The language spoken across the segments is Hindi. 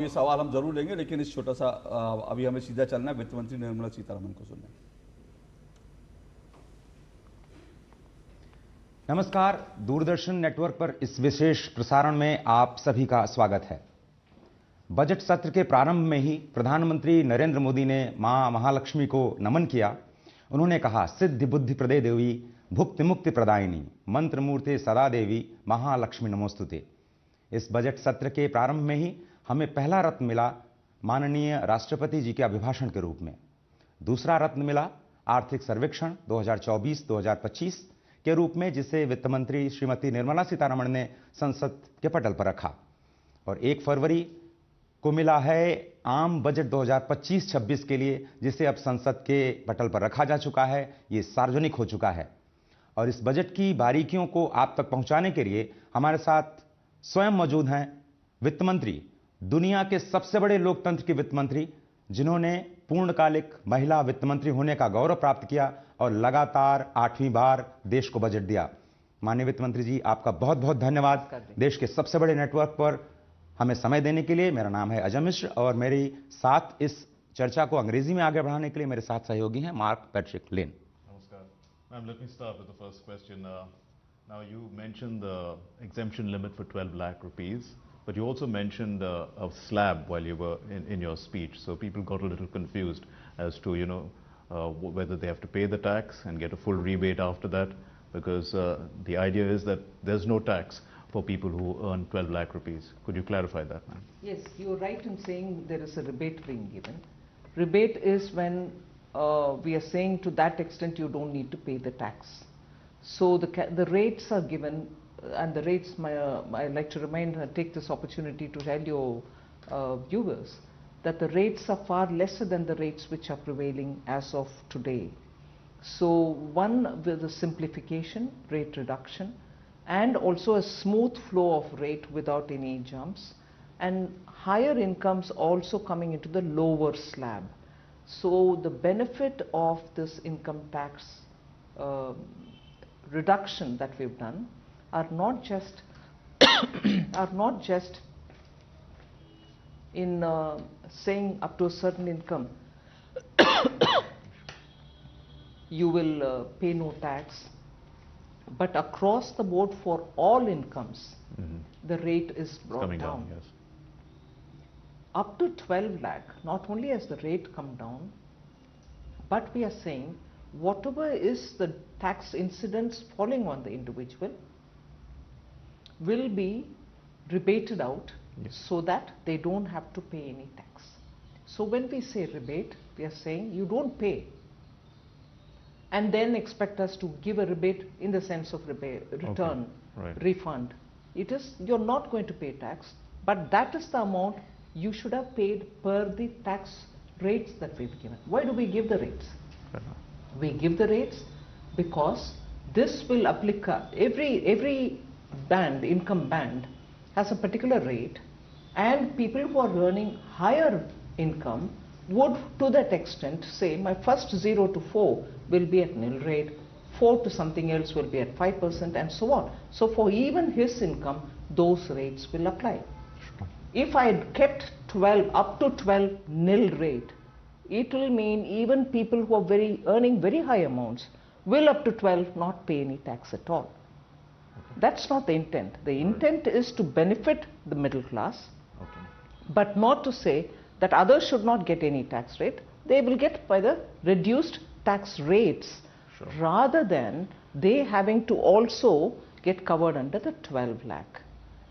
ये सवाल हम जरूर लेंगे, लेकिन इस छोटा सा अभी हमें सीधा चलना है वित्त मंत्री निर्मला सीतारमण को सुनने। नमस्कार, दूरदर्शन नेटवर्क पर इस विशेष प्रसारण में आप सभी का स्वागत है। बजट सत्र के प्रारंभ में ही प्रधानमंत्री नरेंद्र मोदी ने मां महालक्ष्मी को नमन किया। उन्होंने कहा, सिद्धि बुद्धि प्रदे देवी भुक्ति मुक्ति प्रदायिनी मंत्र मूर्ते सदा देवी महालक्ष्मी नमोस्तुते। इस बजट सत्र के प्रारंभ में ही हमें पहला रत्न मिला माननीय राष्ट्रपति जी के अभिभाषण के रूप में। दूसरा रत्न मिला आर्थिक सर्वेक्षण 2024-2025 के रूप में, जिसे वित्त मंत्री श्रीमती निर्मला सीतारमण ने संसद के पटल पर रखा। और 1 फरवरी को मिला है आम बजट 2025-26 के लिए, जिसे अब संसद के पटल पर रखा जा चुका है। ये सार्वजनिक हो चुका है। और इस बजट की बारीकियों को आप तक पहुंचाने के लिए हमारे साथ स्वयं मौजूद हैं वित्त मंत्री, दुनिया के सबसे बड़े लोकतंत्र के वित्त मंत्री, जिन्होंने पूर्णकालिक महिला वित्त मंत्री होने का गौरव प्राप्त किया और लगातार 8वीं बार देश को बजट दिया। माननीय वित्त मंत्री जी, आपका बहुत बहुत धन्यवाद देश के सबसे बड़े नेटवर्क पर हमें समय देने के लिए। मेरा नाम है अजय मिश्र और मेरे साथ इस चर्चा को अंग्रेजी में आगे बढ़ाने के लिए मेरे साथ सहयोगी हैं mark Patrick lane. Namaskar. Ma'am, let me start with the first question. Now you mentioned the exemption limit for 12 lakh rupees, but you also mentioned a slab while you were in your speech. So people got a little confused as to, whether they have to pay the tax and get a full rebate after that, because the idea is that there's no tax for people who earn 12 lakh rupees. Could you clarify that, ma'am? Yes, you're right in saying there is a rebate being given. Rebate is when we are saying to that extent you don't need to pay the tax. So the rates are given, and the rates, I'd like to take this opportunity to tell your viewers that the rates are far lesser than the rates which are prevailing as of today. So one, with the simplification, rate reduction, and also a smooth flow of rate without any jumps, and higher incomes also coming into the lower slab. So the benefit of this income tax reduction that we've done are not just in saying up to a certain income you will pay no tax, but across the board for all incomes the rate is brought Coming down, yes. Up to 12 lakh, not only has the rate come down, but we are saying whatever is the tax incidence falling on the individual will be rebated out, yes, so that they don't have to pay any tax. So when we say rebate, we are saying you don't pay and then expect us to give a rebate in the sense of return, Okay. Right. refund. It is, you're not going to pay tax, but that is the amount you should have paid per the tax rates that we've given. Why do we give the rates? Fair enough. We give the rates because this will apply, every band, income band has a particular rate, and people who are earning higher income would to that extent say my first 0 to 4 will be at nil rate, 4 to something else will be at 5%, and so on. So for even his income those rates will apply. If I had kept 12 up to 12 nil rate, it will mean even people who are earning very high amounts will up to 12 not pay any tax at all. That's not the intent. The intent is to benefit the middle class, Okay. but not to say that others should not get any tax rate. They will get by the reduced tax rates, Sure. rather than they having to also get covered under the 12 lakh.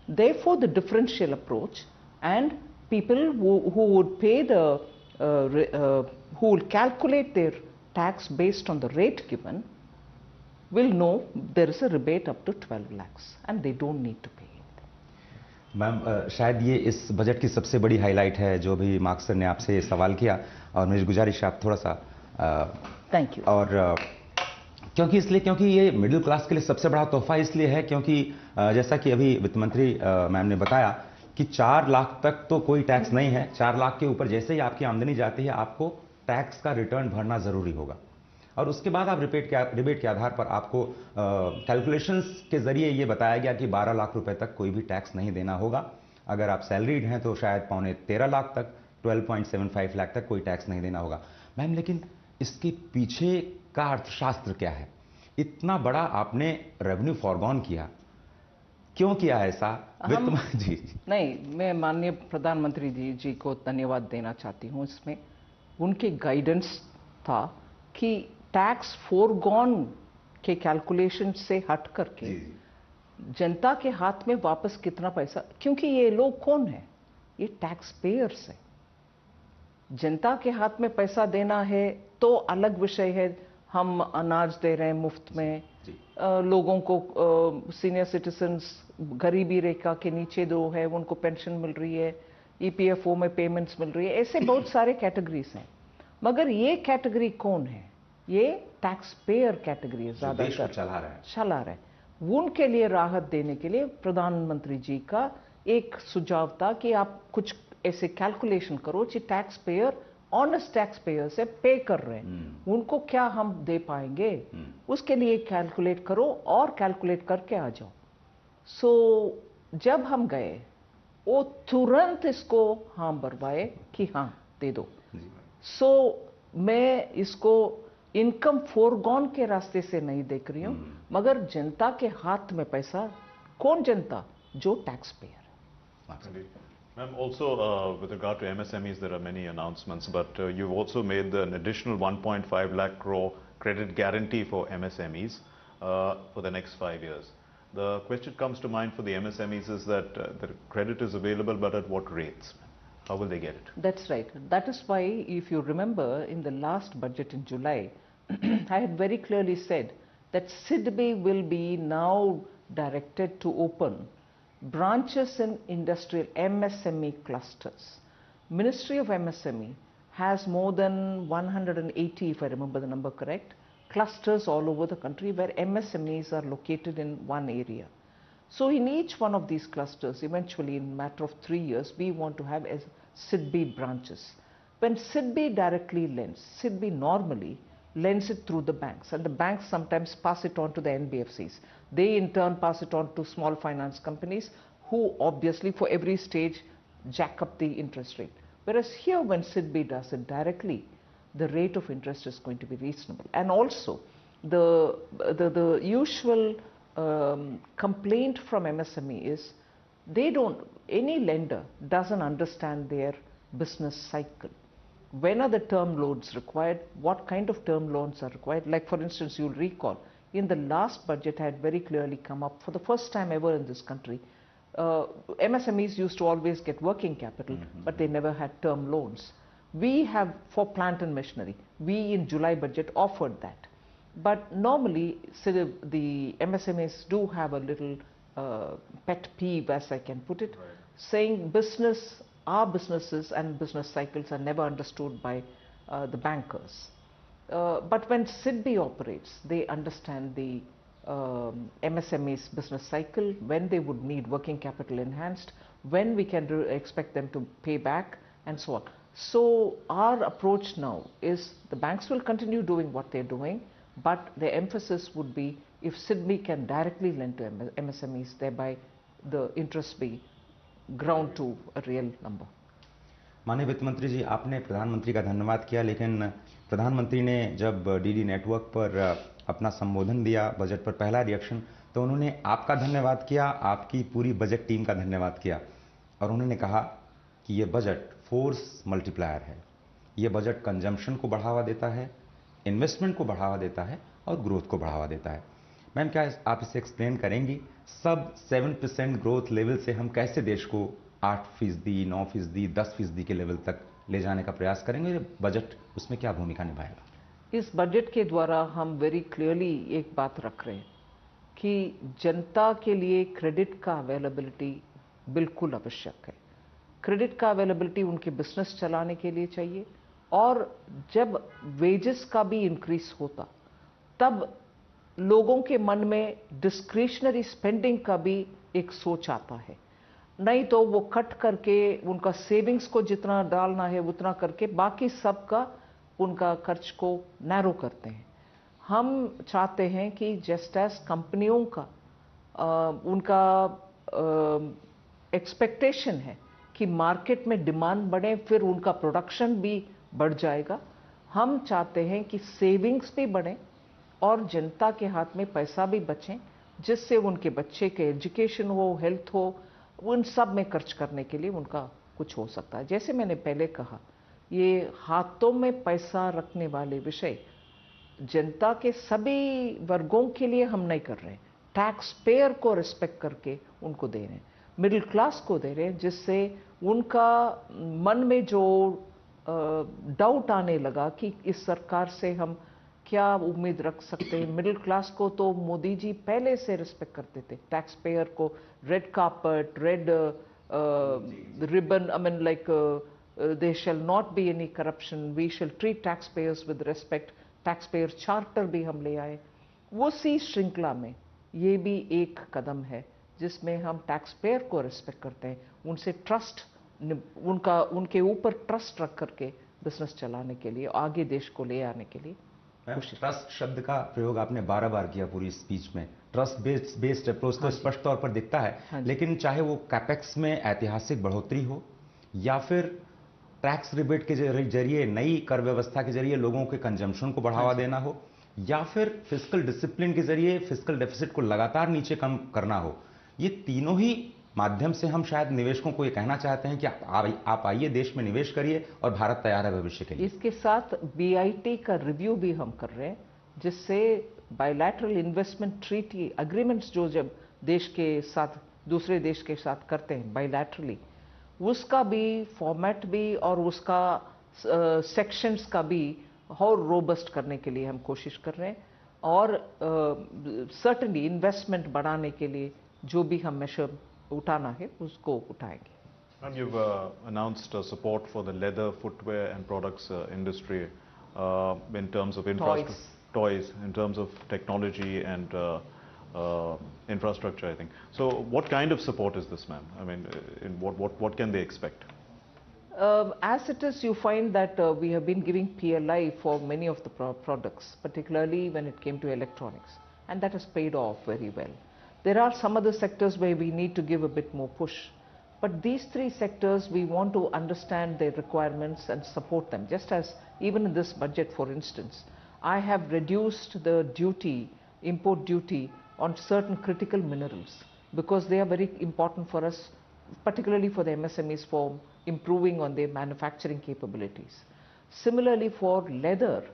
Therefore the differential approach, and people who would pay the who will calculate their tax based on the rate given will know there is a rebate up to 12 lakhs and they don't need to pay anything. Ma'am, शायद ये इस बजट की सबसे बड़ी हाईलाइट है जो भी मार्क सर ने आपसे सवाल किया, और मेरी गुजारिश है आप थोड़ा सा थैंक यू। और क्योंकि ये मिडिल क्लास के लिए सबसे बड़ा तोहफा इसलिए है क्योंकि जैसा कि अभी वित्त मंत्री मैम ने बताया कि 4 लाख तक तो कोई टैक्स नहीं है। 4 लाख के ऊपर जैसे ही आपकी आमदनी जाती है आपको टैक्स का रिटर्न भरना जरूरी होगा, और उसके बाद आप रिबेट के आधार पर आपको कैलकुलेशंस के जरिए ये बताया गया कि 12 लाख रुपए तक कोई भी टैक्स नहीं देना होगा। अगर आप सैलरीड हैं तो शायद 12.75 लाख तक, 12.75 लाख तक कोई टैक्स नहीं देना होगा। मैम, लेकिन इसके पीछे का अर्थशास्त्र क्या है? इतना बड़ा आपने रेवेन्यू फॉरगॉन किया, क्यों किया ऐसा? जी। नहीं, मैं माननीय प्रधानमंत्री जी को धन्यवाद देना चाहती हूँ। इसमें उनके गाइडेंस था कि टैक्स फोरगॉन के कैलकुलेशन से हट करके जनता के हाथ में वापस कितना पैसा, क्योंकि ये लोग कौन है? ये टैक्स पेयर्स है। जनता के हाथ में पैसा देना है तो अलग विषय है, हम अनाज दे रहे हैं मुफ्त में, लोगों को सीनियर सिटीजन्स गरीबी रेखा के नीचे जो है उनको पेंशन मिल रही है, ईपीएफओ में पेमेंट्स मिल रही है, ऐसे बहुत सारे कैटेगरीज हैं। मगर ये कैटेगरी कौन है? ये टैक्स पेयर कैटेगरी है, ज्यादातर चला रहा है। उनके लिए राहत देने के लिए प्रधानमंत्री जी का एक सुझाव था कि आप कुछ ऐसे कैलकुलेशन करो कि tax payer, honest tax payer से पे कर रहे हैं, उनको क्या हम दे पाएंगे, उसके लिए कैलकुलेट करो और कैलकुलेट करके आ जाओ। सो जब हम गए वो तुरंत इसको हाँ भरवाए कि हाँ दे दो। सो मैं इसको इनकम फोरगॉन के रास्ते से नहीं देख रही हूं, मगर जनता के हाथ में पैसा, कौन जनता? जो टैक्स पेयर है। Ma'am, also with regard to MSMEs, there are many announcements, but you've also made an additional 1.5 lakh crore credit guarantee for MSMEs for the next 5 years. The question comes to mind for the MSMEs is that the credit is available, but at what rates? How will they get it? That's right. That is why, if you remember, in the last budget in July, I had very clearly said that SIDBI will be now directed to open branches in industrial MSME clusters. Ministry of MSME has more than 180, if I remember the number correct, clusters all over the country where MSMEs are located in one area. So in each one of these clusters, eventually in a matter of 3 years, we want to have as SIDBI branches. When SIDBI directly lends, SIDBI normally lends it through the banks, and the banks sometimes pass it on to the NBFCs. They in turn pass it on to small finance companies, who obviously for every stage jack up the interest rate. Whereas here, when SIDBI does it directly, the rate of interest is going to be reasonable. And also the usual complaint from MSME is any lender doesn't understand their business cycle. When are the term loans required? What kind of term loans are required? Like, for instance, you'll recall, in the last budget I had very clearly come up, for the first time ever in this country, MSMEs used to always get working capital, but they never had term loans. We have, for plant and machinery, we in July budget offered that. But normally, the MSMEs do have a little pet peeve, as I can put it, saying our businesses and business cycles are never understood by the bankers. But when SIDBI operates, they understand the MSME's business cycle, when they would need working capital enhanced, when we can expect them to pay back, and so on. So our approach now is the banks will continue doing what they're doing, but the emphasis would be if SIDBI can directly lend to MSMEs, thereby the interest be ground to a real number. माननीय वित्त मंत्री जी, आपने प्रधानमंत्री का धन्यवाद किया, लेकिन प्रधानमंत्री ने जब डीडी नेटवर्क पर अपना संबोधन दिया, बजट पर पहला रिएक्शन, तो उन्होंने आपका धन्यवाद किया, आपकी पूरी बजट टीम का धन्यवाद किया, और उन्होंने कहा कि ये बजट फोर्स मल्टीप्लायर है, ये बजट कंजम्पशन को बढ़ावा देता है, इन्वेस्टमेंट को बढ़ावा देता है और ग्रोथ को बढ़ावा देता है। मैम, क्या आप इसे एक्सप्लेन करेंगी? सब 7% ग्रोथ लेवल से हम कैसे देश को 8%, 9%, 10% के लेवल तक ले जाने का प्रयास करेंगे? बजट उसमें क्या भूमिका निभाएगा? इस बजट के द्वारा हम वेरी क्लियरली एक बात रख रहे हैं कि जनता के लिए क्रेडिट का अवेलेबिलिटी बिल्कुल आवश्यक है। क्रेडिट का अवेलेबिलिटी उनके बिजनेस चलाने के लिए चाहिए, और जब वेजेस का भी इंक्रीज होता तब लोगों के मन में डिस्क्रिशनरी स्पेंडिंग का भी एक सोच आता है। नहीं तो वो कट करके उनका सेविंग्स को जितना डालना है उतना करके बाकी सब का उनका खर्च को नैरो करते हैं। हम चाहते हैं कि जस्ट एज कंपनियों का उनका एक्सपेक्टेशन है कि मार्केट में डिमांड बढ़े, फिर उनका प्रोडक्शन भी बढ़ जाएगा। हम चाहते हैं कि सेविंग्स भी बढ़े और जनता के हाथ में पैसा भी बचे, जिससे उनके बच्चे के एजुकेशन हो, हेल्थ हो, उन सब में खर्च करने के लिए उनका कुछ हो सकता है। जैसे मैंने पहले कहा, ये हाथों में पैसा रखने वाले विषय जनता के सभी वर्गों के लिए हम नहीं कर रहे हैं। टैक्स पेयर को रिस्पेक्ट करके उनको दे रहे हैं, मिडिल क्लास को दे रहे हैं, जिससे उनका मन में जो डाउट आने लगा कि इस सरकार से हम क्या उम्मीद रख सकते हैं। मिडिल क्लास को तो मोदी जी पहले से रिस्पेक्ट करते थे, टैक्स पेयर को red carpet, red ribbon, I mean like there shall not be any corruption, we shall treat taxpayers with respect, taxpayer charter भी हम ले आए। उसी श्रृंखला में ये भी एक कदम है जिसमें हम टैक्स पेयर को रिस्पेक्ट करते हैं, उनसे ट्रस्ट, उनके ऊपर ट्रस्ट रख करके बिजनेस चलाने के लिए, आगे देश को ले आने के लिए। ट्रस्ट शब्द का प्रयोग आपने 12 बार किया पूरी स्पीच में। ट्रस्ट बेस्ड अप्रोच तो स्पष्ट तौर पर दिखता है, लेकिन चाहे वो कैपेक्स में ऐतिहासिक बढ़ोतरी हो या फिर टैक्स रिबेट के जरिए नई कर व्यवस्था के जरिए लोगों के कंजम्पशन को बढ़ावा देना हो, या फिर फिस्कल डिसिप्लिन के जरिए फिस्कल डेफिसिट को लगातार नीचे कम करना हो, ये तीनों ही माध्यम से हम शायद निवेशकों को ये कहना चाहते हैं कि आप आइए, देश में निवेश करिए और भारत तैयार है भविष्य के लिए। इसके साथ BIT का रिव्यू भी हम कर रहे हैं, जिससे बायलैटरल इन्वेस्टमेंट ट्रीटी एग्रीमेंट्स जो जब देश के साथ दूसरे देश के साथ करते हैं बायलैटरली, उसका भी फॉर्मेट भी और उसका सेक्शंस का भी और रोबस्ट करने के लिए हम कोशिश कर रहे हैं, और सर्टेनली इन्वेस्टमेंट बढ़ाने के लिए जो भी हम मेशर उठाना है उसको उठाएंगे। Ma'am, you've announced support for the leather, footwear and products industry in terms of toys, in terms of technology and infrastructure, I think. So what kind of support is this, ma'am? I mean, what can they expect? As it is, you find that we have been giving PLI for many of the products, particularly when it came to electronics, and that has paid off very well. There are some other sectors where we need to give a bit more push, but these three sectors we want to understand their requirements and support them. Just as even in this budget, for instance, I have reduced the duty, import duty on certain critical minerals, because they are very important for us, particularly for the MSMEs, for improving on their manufacturing capabilities. Similarly, for leather,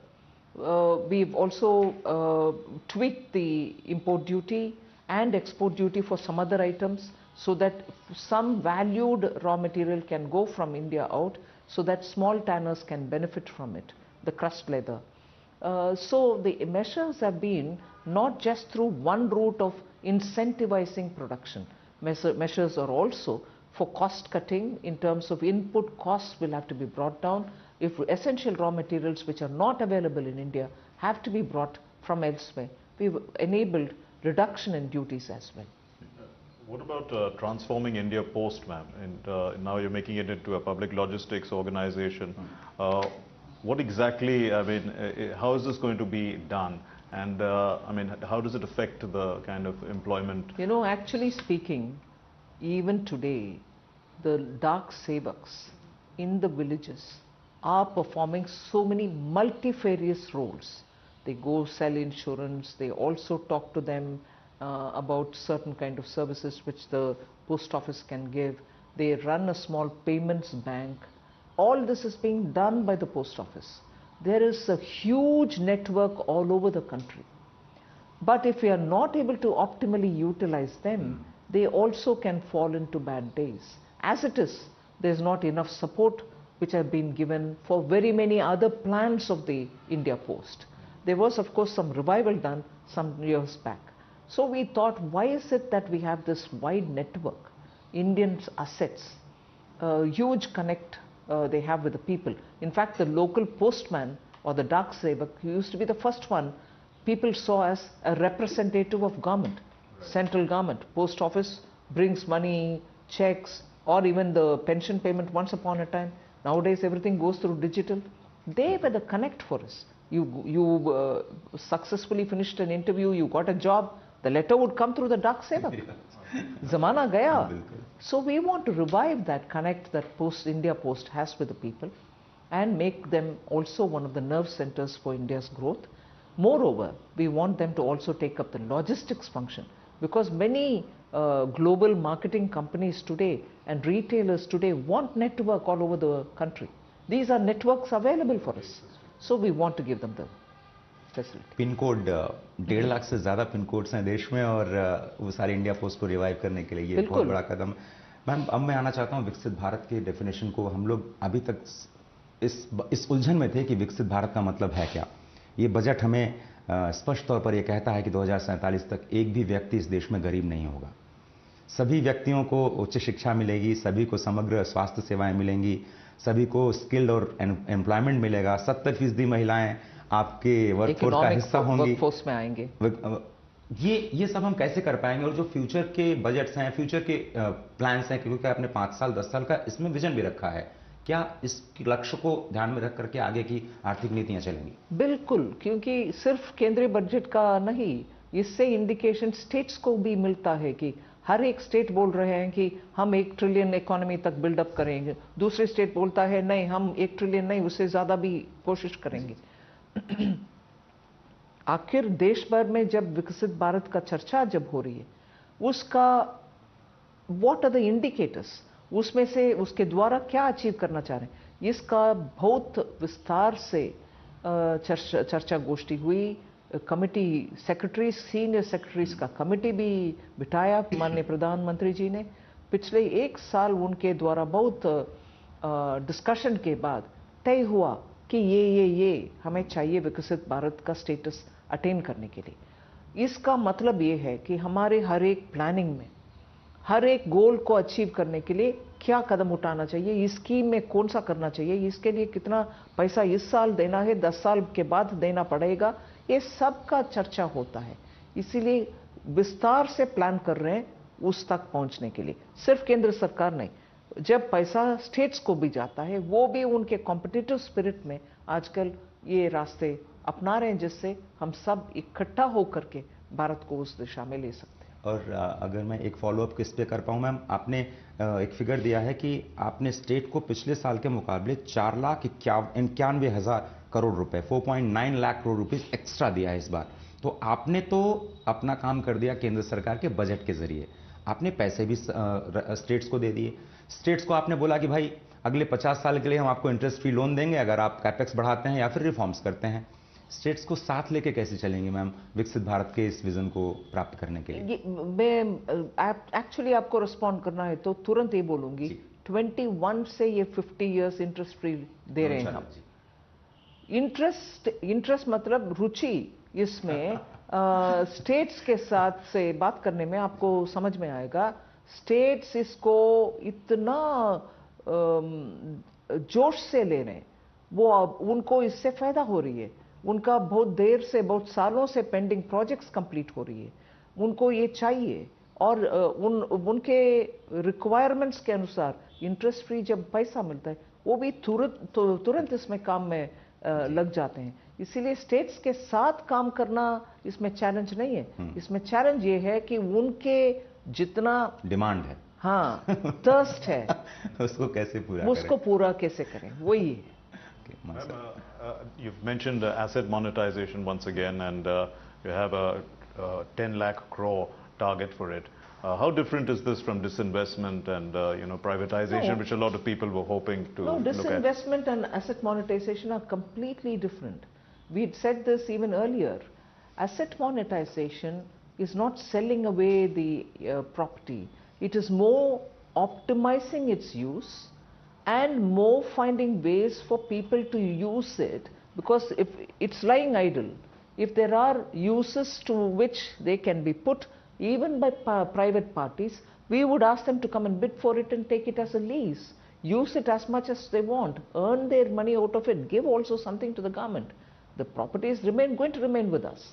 we've also tweaked the import duty and export duty for some other items, so that some valued raw material can go from India out, so that small tanners can benefit from it, the crushed leather. So the measures have been not just through one route of incentivizing production. Measures are also for cost cutting in terms of input costs will have to be brought down. If essential raw materials which are not available in India have to be brought from elsewhere, we've enabled reduction in duties as well. What about transforming India Post, ma'am? And now you're making it into a public logistics organization. What exactly, I mean, how is this going to be done? And I mean, how does it affect the kind of employment? You know, actually speaking, even today, the Dak Sevaks in the villages are performing so many multifarious roles. They go sell insurance, they also talk to them about certain kind of services which the post office can give. They run a small payments bank. All this is being done by the post office. There is a huge network all over the country. But if we are not able to optimally utilize them, they also can fall into bad days. As it is, there is not enough support which have been given for very many other plans of the India Post. There was, of course, some revival done some years back. So we thought, why is it that we have this wide network, Indian assets, huge connect they have with the people. In fact, the local postman or the Dak Sevak used to be the first one people saw as a representative of government, central government. Post office brings money, checks, or even the pension payment once upon a time. Nowadays everything goes through digital. They were the connect for us. You successfully finished an interview, you got a job, the letter would come through the Dak Sevak. जमाना गया. बिल्कुल. So we want to revive that connect that India Post has with the people and make them also one of the nerve centers for India's growth. Moreover, we want them to also take up the logistics function, because many global marketing companies today and retailers today want network all over the country. These are networks available for us. So we want to give them the facility. Pin code 1.5 lakh से ज़्यादा पिन कोड्स हैं देश में, और वो सारे इंडिया पोस्ट को रिवाइव करने के लिए ये बिल्कुल. बहुत बड़ा कदम. मैम, अब मैं आना चाहता हूँ विकसित भारत के डेफिनेशन को. हम लोग अभी तक इस उलझन में थे कि विकसित भारत का मतलब है क्या. ये बजट हमें स्पष्ट तौर पर यह कहता है कि 2047 तक एक भी व्यक्ति इस देश में गरीब नहीं होगा. सभी व्यक्तियों को उच्च शिक्षा मिलेगी, सभी को समग्र स्वास्थ्य सेवाएं मिलेंगी, सभी को स्किल्ड और एम्प्लॉयमेंट मिलेगा, 70% महिलाएं आपके वर्कफोर्स का हिस्सा होंगी, वर्कफोर्स में आएंगे. ये सब हम कैसे कर पाएंगे? और जो फ्यूचर के बजट्स हैं, फ्यूचर के प्लान्स हैं, क्योंकि आपने 5 साल 10 साल का इसमें विजन भी रखा है, क्या इस लक्ष्य को ध्यान में रख करके आगे की आर्थिक नीतियां चलेंगी? बिल्कुल, क्योंकि सिर्फ केंद्रीय बजट का नहीं, इससे इंडिकेशन स्टेट्स को भी मिलता है कि हर एक स्टेट बोल रहे हैं कि हम 1 ट्रिलियन इकोनॉमी तक बिल्डअप करेंगे, दूसरे स्टेट बोलता है नहीं हम 1 ट्रिलियन नहीं उससे ज्यादा भी कोशिश करेंगे. आखिर देश भर में जब विकसित भारत का चर्चा जब हो रही है, उसका व्हाट आर द इंडिकेटर्स, उसमें से उसके द्वारा क्या अचीव करना चाह रहे हैं, इसका बहुत विस्तार से चर्चा गोष्ठी हुई. कमिटी सेक्रेटरीज, सीनियर सेक्रेटरीज का कमिटी भी बिठाया माननीय प्रधानमंत्री जी ने. पिछले 1 साल उनके द्वारा बहुत डिस्कशन के बाद तय हुआ कि ये हमें चाहिए विकसित भारत का स्टेटस अटेन करने के लिए. इसका मतलब ये है कि हमारे हर एक प्लानिंग में हर एक गोल को अचीव करने के लिए क्या कदम उठाना चाहिए, इस स्कीम में कौन सा करना चाहिए, इसके लिए कितना पैसा इस साल देना है, 10 साल के बाद देना पड़ेगा, ये सब का चर्चा होता है. इसीलिए विस्तार से प्लान कर रहे हैं उस तक पहुंचने के लिए. सिर्फ केंद्र सरकार नहीं, जब पैसा स्टेट्स को भी जाता है वो भी उनके कॉम्पिटिटिव स्पिरिट में आजकल ये रास्ते अपना रहे हैं, जिससे हम सब इकट्ठा होकर के भारत को उस दिशा में ले सकते हैं. और अगर मैं एक फॉलोअप किस पे कर पाऊँ मैम, आपने एक फिगर दिया है कि आपने स्टेट को पिछले साल के मुकाबले 4,91,000 करोड़ रुपए, 4.9 लाख करोड़ रुपए एक्स्ट्रा दिया है इस बार. तो आपने तो अपना काम कर दिया केंद्र सरकार के बजट के जरिए, आपने पैसे भी स्टेट्स को दे दिए. स्टेट्स को आपने बोला कि भाई अगले 50 साल के लिए हम आपको इंटरेस्ट फ्री लोन देंगे अगर आप कैपेक्स बढ़ाते हैं या फिर रिफॉर्म्स करते हैं. स्टेट्स को साथ लेके कैसे चलेंगे मैम विकसित भारत के इस विजन को प्राप्त करने के लिए? मैं एक्चुअली आपको रिस्पॉन्ड करना है तो तुरंत ये बोलूंगी, 21 से ये 50 इयर्स इंटरेस्ट फ्री दे रहे हैं हम. इंटरेस्ट मतलब रुचि इसमें स्टेट्स के साथ से बात करने में आपको समझ में आएगा. स्टेट्स इसको इतना जोश से ले रहे हैं, वो उनको इससे फायदा हो रही है. उनका बहुत देर से, बहुत सालों से पेंडिंग प्रोजेक्ट्स कंप्लीट हो रही है, उनको ये चाहिए. और उनके रिक्वायरमेंट्स के अनुसार इंटरेस्ट फ्री जब पैसा मिलता है वो भी तुरंत इसमें काम में लग जाते हैं. इसीलिए स्टेट्स के साथ काम करना इसमें चैलेंज नहीं है. इसमें चैलेंज ये है कि उनके जितना डिमांड है, हाँ थर्स्ट है, उसको कैसे पूरा करें, वही है. You've mentioned asset monetization once again, and you have a 10 lakh crore target for it. How different is this from disinvestment and privatization, which a lot of people were hoping to look at? Disinvestment and asset monetization are completely different. We'd said this even earlier. Asset monetization is not selling away the property. It is more optimizing its use and more finding ways for people to use it, because if it's lying idle, if there are uses to which they can be put even by private parties, we would ask them to come and bid for it and take it as a lease, use it as much as they want, earn their money out of it, give also something to the government. The property is going to remain with us,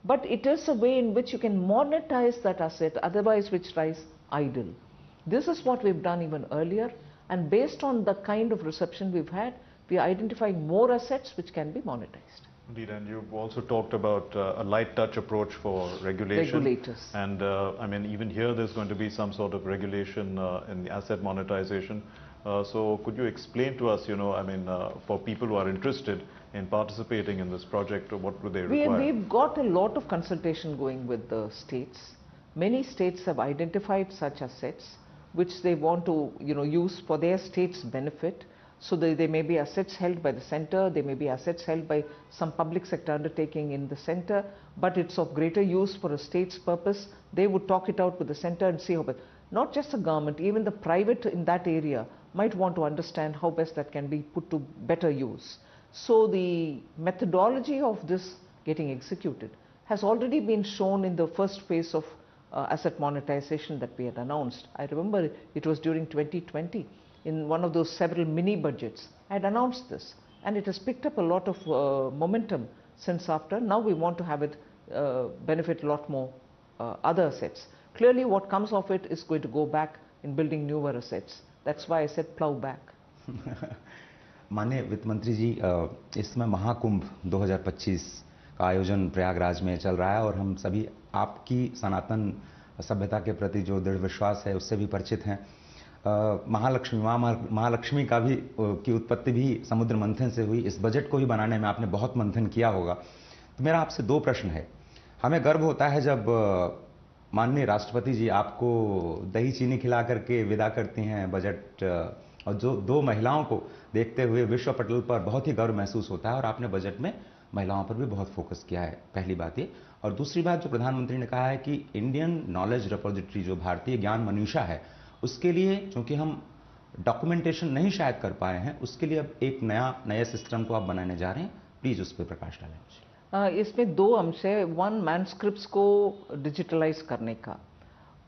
but it is a way in which you can monetize that asset, otherwise which lies idle. This is what we've done even earlier, and based on the kind of reception we've had, we are identifying more assets which can be monetized. Indeed, and you've also talked about a light touch approach for regulation. Regulators. And I mean, even here there's going to be some sort of regulation in the asset monetization. So could you explain to us, I mean, for people who are interested in participating in this project, what do they require? We've got a lot of consultation going with the states. Many states have identified such assets which they want to use for their state's benefit. So they may be assets held by the center, they may be assets held by some public sector undertaking in the center, but it's of greater use for a state's purpose. They would talk it out with the center and see how best. Not just the government, even the private in that area might want to understand how best that can be put to better use. So the methodology of this getting executed has already been shown in the first phase of asset monetization that we had announced. I remember it was during 2020. In one of those several mini budgets, I had announced this, and it has picked up a lot of momentum since after. Now we want to have it benefit a lot more other assets. Clearly what comes of it is going to go back in building newer assets. That's why I said plow back. माननीय वित्त मंत्री जी, इस समय महाकुंभ 2025 का आयोजन प्रयागराज में चल रहा है और हम सभी आपकी सनातन सभ्यता के प्रति जो दृढ़ विश्वास है उससे भी परिचित हैं। महालक्ष्मी का भी की उत्पत्ति भी समुद्र मंथन से हुई। इस बजट को भी बनाने में आपने बहुत मंथन किया होगा। तो मेरा आपसे दो प्रश्न है। हमें गर्व होता है जब माननीय राष्ट्रपति जी आपको दही चीनी खिला करके विदा करती हैं बजट, और जो दो महिलाओं को देखते हुए विश्व पटल पर बहुत ही गर्व महसूस होता है, और आपने बजट में महिलाओं पर भी बहुत फोकस किया है। पहली बात ये। और दूसरी बात जो प्रधानमंत्री ने कहा है कि इंडियन नॉलेज रिपोजिटरी, जो भारतीय ज्ञान मनीषा है, उसके लिए चूंकि हम डॉक्यूमेंटेशन नहीं शायद कर पाए हैं, उसके लिए अब एक नया सिस्टम को आप बनाने जा रहे हैं। प्लीज उस पर प्रकाश डालें। इसमें दो अंश है। वन, मैनस्क्रिप्ट्स को डिजिटलाइज करने का,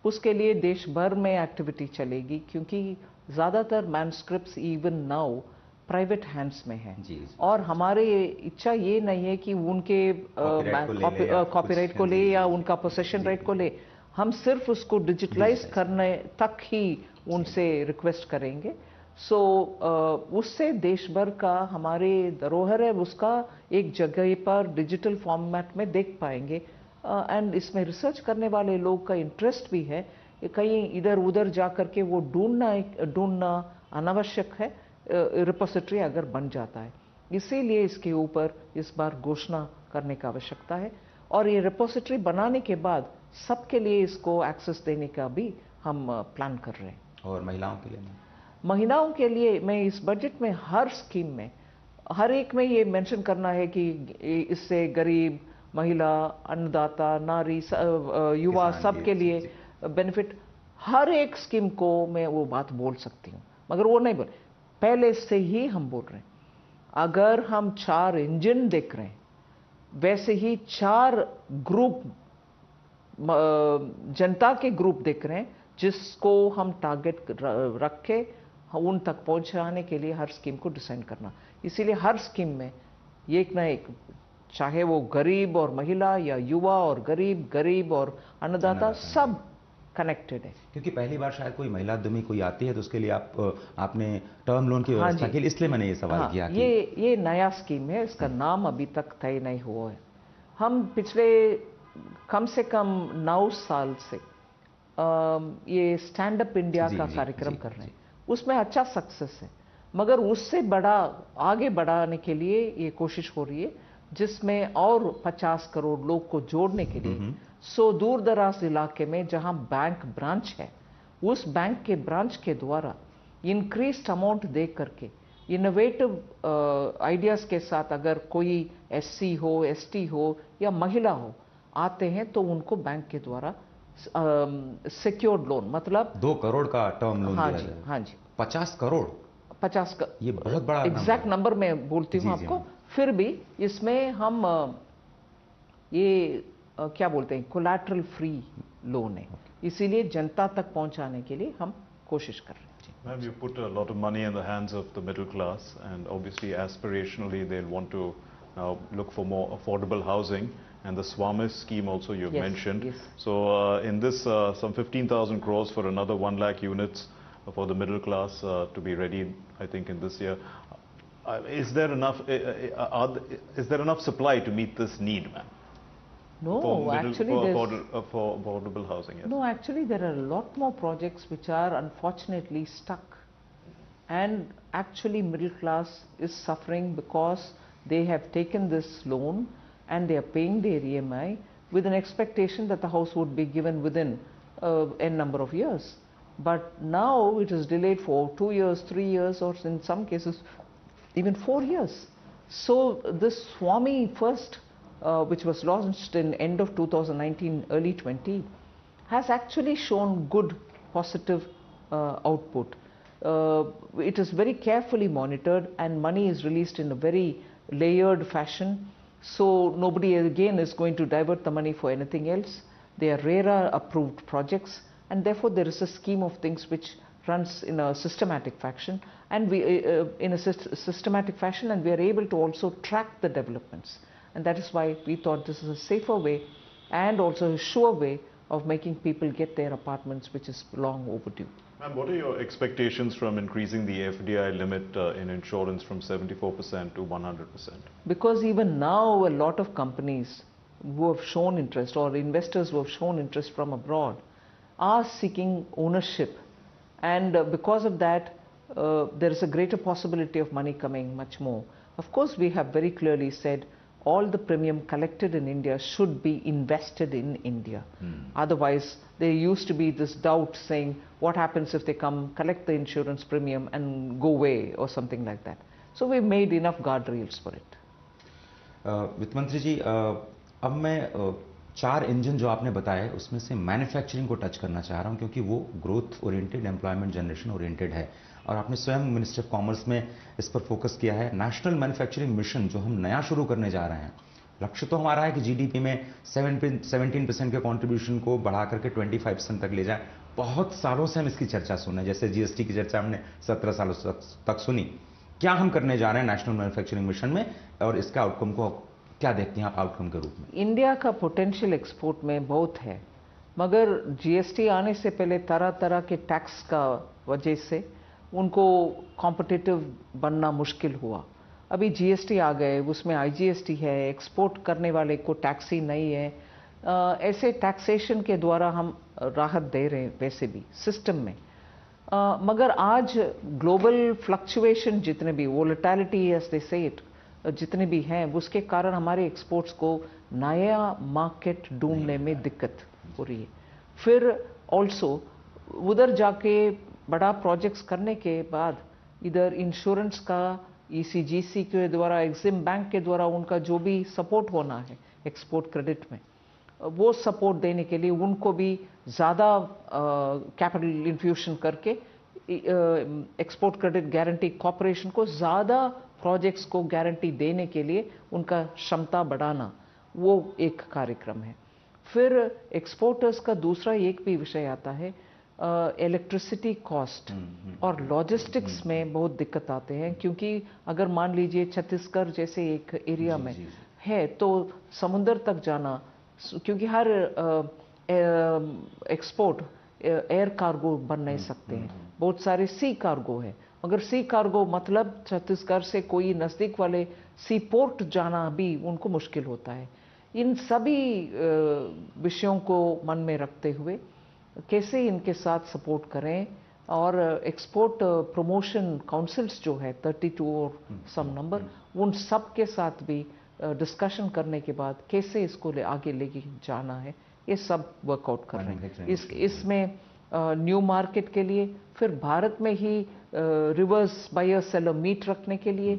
उसके लिए देश भर में एक्टिविटी चलेगी, क्योंकि ज़्यादातर मैनस्क्रिप्ट्स इवन नाउ प्राइवेट हैंड्स में है। और हमारे इच्छा ये नहीं है कि उनके कॉपीराइट को ले या उनका पोसेशन राइट को ले। हम सिर्फ उसको डिजिटलाइज करने तक ही उनसे रिक्वेस्ट करेंगे। सो उससे देश भर का हमारे धरोहर है उसका एक जगह पर डिजिटल फॉर्मेट में देख पाएंगे। एंड इसमें रिसर्च करने वाले लोग का इंटरेस्ट भी है। कहीं इधर उधर जा करके वो ढूंढना अनावश्यक है, रिपोजिटरी अगर बन जाता है। इसीलिए इसके ऊपर इस बार घोषणा करने की आवश्यकता है, और ये रिपोजिटरी बनाने के बाद सबके लिए इसको एक्सेस देने का भी हम प्लान कर रहे हैं। और महिलाओं के लिए? महिलाओं के लिए मैं इस बजट में हर स्कीम में, हर एक में ये मेंशन करना है कि इससे गरीब, महिला, अन्नदाता, नारी, युवा, सबके लिए बेनिफिट। हर एक स्कीम को मैं वो बात बोल सकती हूँ, मगर वो नहीं बोल, पहले से ही हम बोल रहे हैं। अगर हम 4 इंजन देख रहे हैं, वैसे ही 4 ग्रुप, जनता के ग्रुप देख रहे हैं, जिसको हम टारगेट रख के उन तक पहुंचाने के लिए हर स्कीम को डिजाइन करना। इसीलिए हर स्कीम में एक ना एक, चाहे वो गरीब और महिला या युवा और गरीब और अन्नदाता, सब कनेक्टेड है। क्योंकि पहली बार शायद कोई महिला उद्यमी कोई आती है तो उसके लिए आपने टर्म लोन की व्यवस्था की, इसलिए मैंने ये सवाल किया। ये नया स्कीम है, इसका नाम अभी तक तय नहीं हुआ है। हम पिछले कम से कम 9 साल से ये स्टैंड अप इंडिया का कार्यक्रम कर रहे हैं। उसमें अच्छा सक्सेस है, मगर उससे आगे बढ़ाने के लिए ये कोशिश हो रही है, जिसमें और 50 करोड़ लोग को जोड़ने के लिए। सो दूर दराज इलाके में जहां बैंक ब्रांच है, उस बैंक के ब्रांच के द्वारा इंक्रीज्ड अमाउंट दे करके इनोवेटिव आइडियाज के साथ अगर कोई SC हो, ST हो या महिला हो आते हैं, तो उनको बैंक के द्वारा सिक्योर्ड लोन, मतलब 2 करोड़ का टर्म लोन दिया जाए। हाँ जी। 50 करोड़, 50 का ये बहुत बड़ा एग्जैक्ट नंबर मैं बोलती हूँ आपको। फिर भी इसमें हम ये क्या बोलते हैं, कोलैटरल फ्री लोन है, इसीलिए जनता तक पहुंचाने के लिए हम कोशिश कर रहे हैं। Ma'am, you put a lot of money in the hands of the middle class, and obviously aspirationally they'll want to now look for more affordable housing, and the Swamis scheme also you've mentioned. Yes. So in this some 15,000 crores for another 1 lakh units for the middle class to be ready, I think, in this year. Is there enough? Is there enough supply to meet this need, ma'am? No, actually for affordable housing. Yes. no, actually there are a lot more projects which are unfortunately stuck, and actually middle class is suffering because they have taken this loan and they are paying their EMI with an expectation that the house would be given within n number of years. But now it is delayed for 2 years, 3 years, or in some cases even 4 years. So this Swami First, which was launched in end of 2019, early 20, has actually shown good positive output. It is very carefully monitored and money is released in a very layered fashion. So nobody again is going to divert the money for anything else. They are RERA approved projects, and therefore there is a scheme of things which runs in a systematic fashion, and systematic fashion, and we are able to also track the developments. And that is why we thought this is a safer way and also a sure way of making people get their apartments, which is long overdue. Ma'am, what are your expectations from increasing the FDI limit in insurance from 74% to 100%? Because even now a lot of companies who have shown interest, or investors who have shown interest from abroad, are seeking ownership, and because of that there is a greater possibility of money coming much more. Of course, we have very clearly said all the premium collected in India should be invested in India. Otherwise, there used to be this doubt saying, what happens if they come collect the insurance premium and go away or something like that. So we've made enough guardrails for it. वित्त मंत्री जी, अब मैं 4 इंजन जो आपने बताए उसमें से मैन्युफैक्चरिंग को टच करना चाह रहा हूं, क्योंकि वो growth oriented, employment generation oriented है, और आपने स्वयं मिनिस्टर ऑफ कॉमर्स में इस पर फोकस किया है। नेशनल मैन्युफैक्चरिंग मिशन जो हम नया शुरू करने जा रहे हैं, लक्ष्य तो हमारा है कि जीडीपी में 17% के कंट्रीब्यूशन को बढ़ा करके 25% तक ले जाए। बहुत सालों से हम इसकी चर्चा सुन रहे हैं, जैसे जीएसटी की चर्चा हमने 17 सालों तक सुनी। क्या हम करने जा रहे हैं नेशनल मैन्युफैक्चरिंग मिशन में, और इसका आउटकम को क्या देखते हैं आप आउटकम के रूप में? इंडिया का पोटेंशियल एक्सपोर्ट में बहुत है, मगर जीएसटी आने से पहले तरह तरह के टैक्स का वजह से उनको कॉम्पिटिटिव बनना मुश्किल हुआ। अभी जीएसटी आ गए, उसमें आईजीएसटी है, एक्सपोर्ट करने वाले को टैक्स ही नहीं है। ऐसे टैक्सेशन के द्वारा हम राहत दे रहे हैं वैसे भी सिस्टम में। मगर आज ग्लोबल फ्लक्चुएशन जितने भी, वोलेटिलिटी एज दे से इट, जितने भी हैं, उसके कारण हमारे एक्सपोर्ट्स को नया मार्केट ढूंढने में दिक्कत हो रही है। फिर ऑल्सो उधर जाके बड़ा प्रोजेक्ट्स करने के बाद इधर इंश्योरेंस का ईसीजीसी के द्वारा, एक्सिम बैंक के द्वारा उनका जो भी सपोर्ट होना है एक्सपोर्ट क्रेडिट में, वो सपोर्ट देने के लिए उनको भी ज़्यादा कैपिटल इन्फ्यूशन करके एक्सपोर्ट क्रेडिट गारंटी कॉर्पोरेशन को ज़्यादा प्रोजेक्ट्स को गारंटी देने के लिए उनका क्षमता बढ़ाना, वो एक कार्यक्रम है। फिर एक्सपोर्टर्स का दूसरा एक भी विषय आता है, इलेक्ट्रिसिटी कॉस्ट और लॉजिस्टिक्स में बहुत दिक्कत आते हैं, क्योंकि अगर मान लीजिए छत्तीसगढ़ जैसे एक एरिया में है तो समुद्र तक जाना, क्योंकि हर एक्सपोर्ट एयर कार्गो बन नहीं सकते हैं, बहुत सारे सी कार्गो है, मगर सी कार्गो मतलब छत्तीसगढ़ से कोई नज़दीक वाले सी पोर्ट जाना भी उनको मुश्किल होता है। इन सभी विषयों को मन में रखते हुए कैसे इनके साथ सपोर्ट करें, और एक्सपोर्ट प्रमोशन काउंसिल्स जो है 32 और सम नंबर, उन सब के साथ भी डिस्कशन करने के बाद कैसे इसको आगे लेके जाना है, ये सब वर्कआउट कर रहे हैं। इसमें न्यू मार्केट के लिए, फिर भारत में ही रिवर्स बायर सेलर मीट रखने के लिए,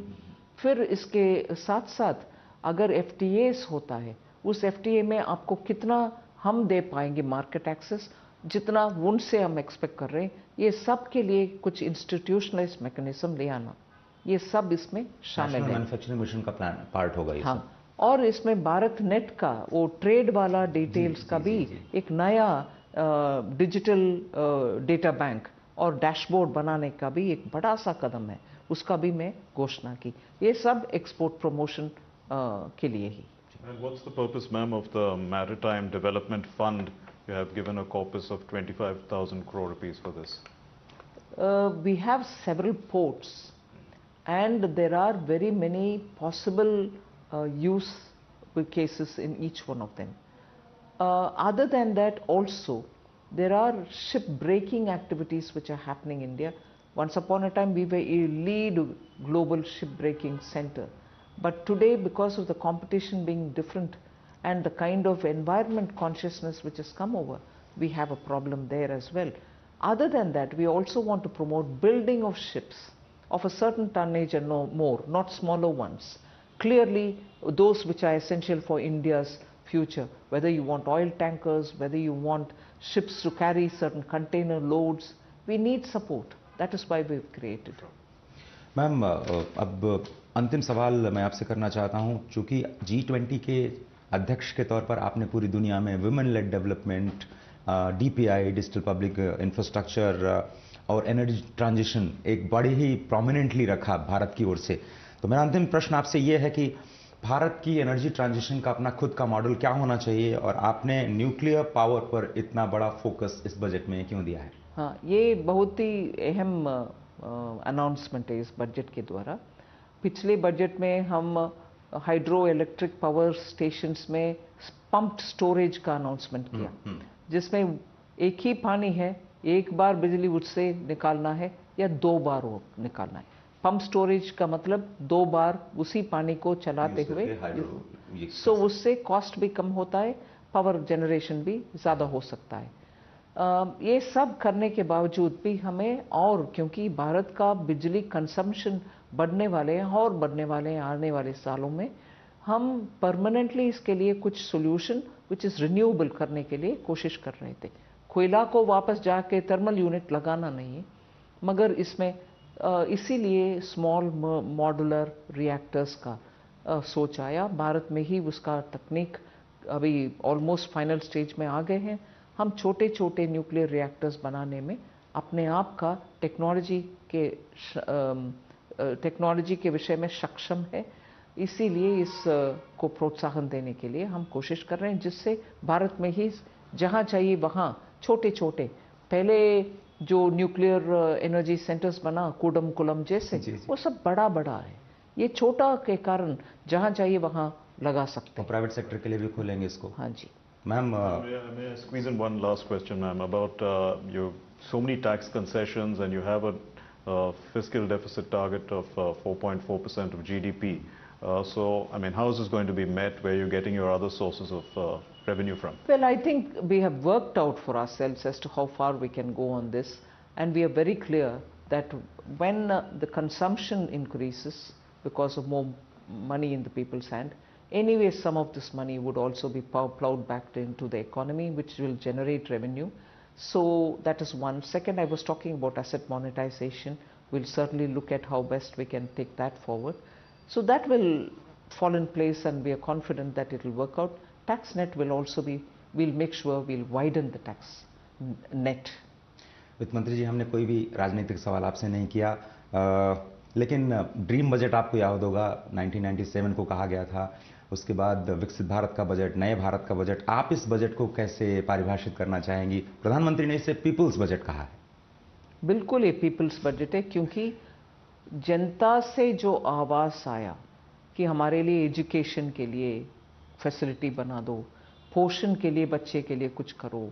फिर इसके साथ साथ अगर एफटीएस होता है, उस एफटीए में आपको कितना हम दे पाएंगे मार्केट एक्सेस, जितना उनसे हम एक्सपेक्ट कर रहे हैं, ये सब के लिए कुछ इंस्टीट्यूशनलाइज मैकेनिज्म ले आना, ये सब इसमें शामिल है। मैन्युफैक्चरिंग मिशन का प्लान पार्ट होगा ये। हाँ, और इसमें भारत नेट का वो ट्रेड वाला डिटेल्स का भी एक नया डिजिटल डेटा बैंक और डैशबोर्ड बनाने का भी एक बड़ा सा कदम है, उसका भी मैं घोषणा की। ये सब एक्सपोर्ट प्रमोशन के लिए ही। And what's the purpose, ma'am, of the Maritime Development Fund? You have given a corpus of 25,000 crore rupees for this. We have several ports, and there are very many possible use cases in each one of them. Other than that also, there are ship breaking activities which are happening in India. Once upon a time we were a lead global ship breaking center, but today because of the competition being different and the kind of environment consciousness which has come over, we have a problem there as well. Other than that, we also want to promote building of ships of a certain tonnage and no more, not smaller ones. Clearly those which are essential for India's future, whether you want oil tankers, whether you want ships to carry certain container loads, we need support. That is why we've created. Ma'am, अब अंतिम सवाल मैं आपसे करना चाहता हूं, चूंकि G20 के अध्यक्ष के तौर पर आपने पूरी दुनिया में women lead development, DPI, digital public infrastructure और एनर्जी ट्रांजिशन एक बड़ी ही प्रोमिनेंटली रखा भारत की ओर से। तो मेरा अंतिम प्रश्न आपसे ये है कि भारत की एनर्जी ट्रांजिशन का अपना खुद का मॉडल क्या होना चाहिए, और आपने न्यूक्लियर पावर पर इतना बड़ा फोकस इस बजट में क्यों दिया है? हाँ, ये बहुत ही अहम अनाउंसमेंट है इस बजट के द्वारा। पिछले बजट में हम हाइड्रो इलेक्ट्रिक पावर स्टेशंस में पंप्ड स्टोरेज का अनाउंसमेंट किया, जिसमें एक ही पानी है, एक बार बिजली उससे निकालना है या 2 बार वो निकालना है। पंप स्टोरेज का मतलब 2 बार उसी पानी को चलाते हुए, सो उससे कॉस्ट भी कम होता है, पावर जनरेशन भी ज़्यादा हो सकता है। ये सब करने के बावजूद भी हमें, और क्योंकि भारत का बिजली कंजम्पशन बढ़ने वाले हैं और बढ़ने वाले हैं आने वाले सालों में, हम परमानेंटली इसके लिए कुछ सोल्यूशन विच इज़ रिन्यूएबल करने के लिए कोशिश कर रहे थे। कोयला को वापस जाके थर्मल यूनिट लगाना नहीं है, मगर इसमें इसीलिए स्मॉल मॉड्यूलर रिएक्टर्स का सोच आया। भारत में ही उसका तकनीक अभी ऑलमोस्ट फाइनल स्टेज में आ गए हैं। हम छोटे छोटे न्यूक्लियर रिएक्टर्स बनाने में अपने आप का टेक्नोलॉजी के विषय में सक्षम है, इसीलिए इस को प्रोत्साहन देने के लिए हम कोशिश कर रहे हैं, जिससे भारत में ही जहाँ चाहिए वहाँ छोटे छोटे, पहले जो न्यूक्लियर एनर्जी सेंटर्स बना कुडम जैसे, वो सब बड़ा बड़ा है, ये छोटा के कारण जहाँ चाहिए वहाँ लगा सकते हैं। प्राइवेट सेक्टर के लिए भी खोलेंगे इसको? हाँ जी। Ma'am, may I squeeze in one last question, ma'am, about you so many tax concessions and you have a fiscal deficit target of 4.4% of GDP. So, I mean, how is this going to be met? Where you're getting your other sources of revenue from? Well, I think we have worked out for ourselves as to how far we can go on this, and we are very clear that when the consumption increases because of more money in the people's hand, anyway some of this money would also be plowed back into the economy, which will generate revenue. So that is one. Second, I was talking about asset monetization. We'll certainly look at how best we can take that forward. So that will fall in place, and we are confident that it will work out. Tax net will also be, we'll make sure we'll widen the tax net. वित्त मंत्री जी, हमने कोई भी राजनीतिक सवाल आपसे नहीं किया, लेकिन ड्रीम बजट आपको याद होगा 1997 को कहा गया था, उसके बाद विकसित भारत का बजट, नए भारत का बजट। आप इस बजट को कैसे परिभाषित करना चाहेंगी? प्रधानमंत्री ने इसे पीपल्स बजट कहा है। बिल्कुल ये पीपल्स बजट है, क्योंकि जनता से जो आवाज़ आया कि हमारे लिए एजुकेशन के लिए फैसिलिटी बना दो, पोषण के लिए बच्चे के लिए कुछ करो,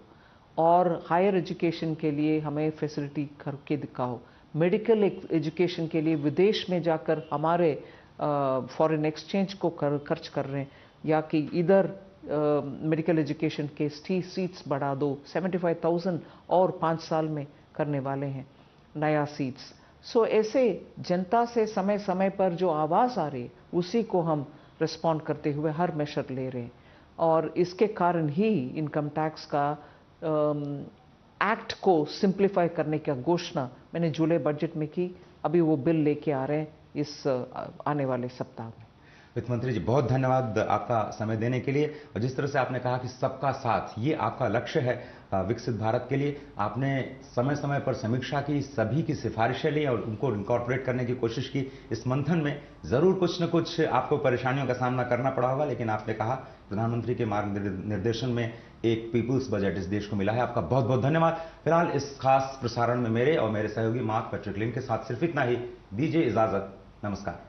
और हायर एजुकेशन के लिए हमें फैसिलिटी करके दिखाओ, मेडिकल एजुकेशन के लिए विदेश में जाकर हमारे फॉरेन एक्सचेंज को खर्च कर रहे हैं, या कि इधर मेडिकल एजुकेशन के सीट्स बढ़ा दो, 75,000 और 5 साल में करने वाले हैं नया सीट्स। सो ऐसे जनता से समय समय पर जो आवाज़ आ रही है उसी को हम रिस्पॉन्ड करते हुए हर मेशर ले रहे हैं, और इसके कारण ही इनकम टैक्स का एक्ट को सिंप्लीफाई करने की घोषणा मैंने जुलाई बजट में की। अभी वो बिल लेके आ रहे हैं इस आने वाले सप्ताह में। वित्त मंत्री जी, बहुत धन्यवाद आपका समय देने के लिए, और जिस तरह से आपने कहा कि सबका साथ ये आपका लक्ष्य है विकसित भारत के लिए, आपने समय समय पर समीक्षा की, सभी की सिफारिशें ली और उनको इनकॉर्पोरेट करने की कोशिश की। इस मंथन में जरूर कुछ न कुछ आपको परेशानियों का सामना करना पड़ा होगा, लेकिन आपने कहा प्रधानमंत्री के मार्गनिर्देशन में एक पीपुल्स बजट इस देश को मिला है। आपका बहुत बहुत धन्यवाद। फिलहाल इस खास प्रसारण में मेरे और मेरे सहयोगी मार्क पैट्रिक लिन के साथ सिर्फ इतना ही। दीजिए इजाजत, नमस्कार।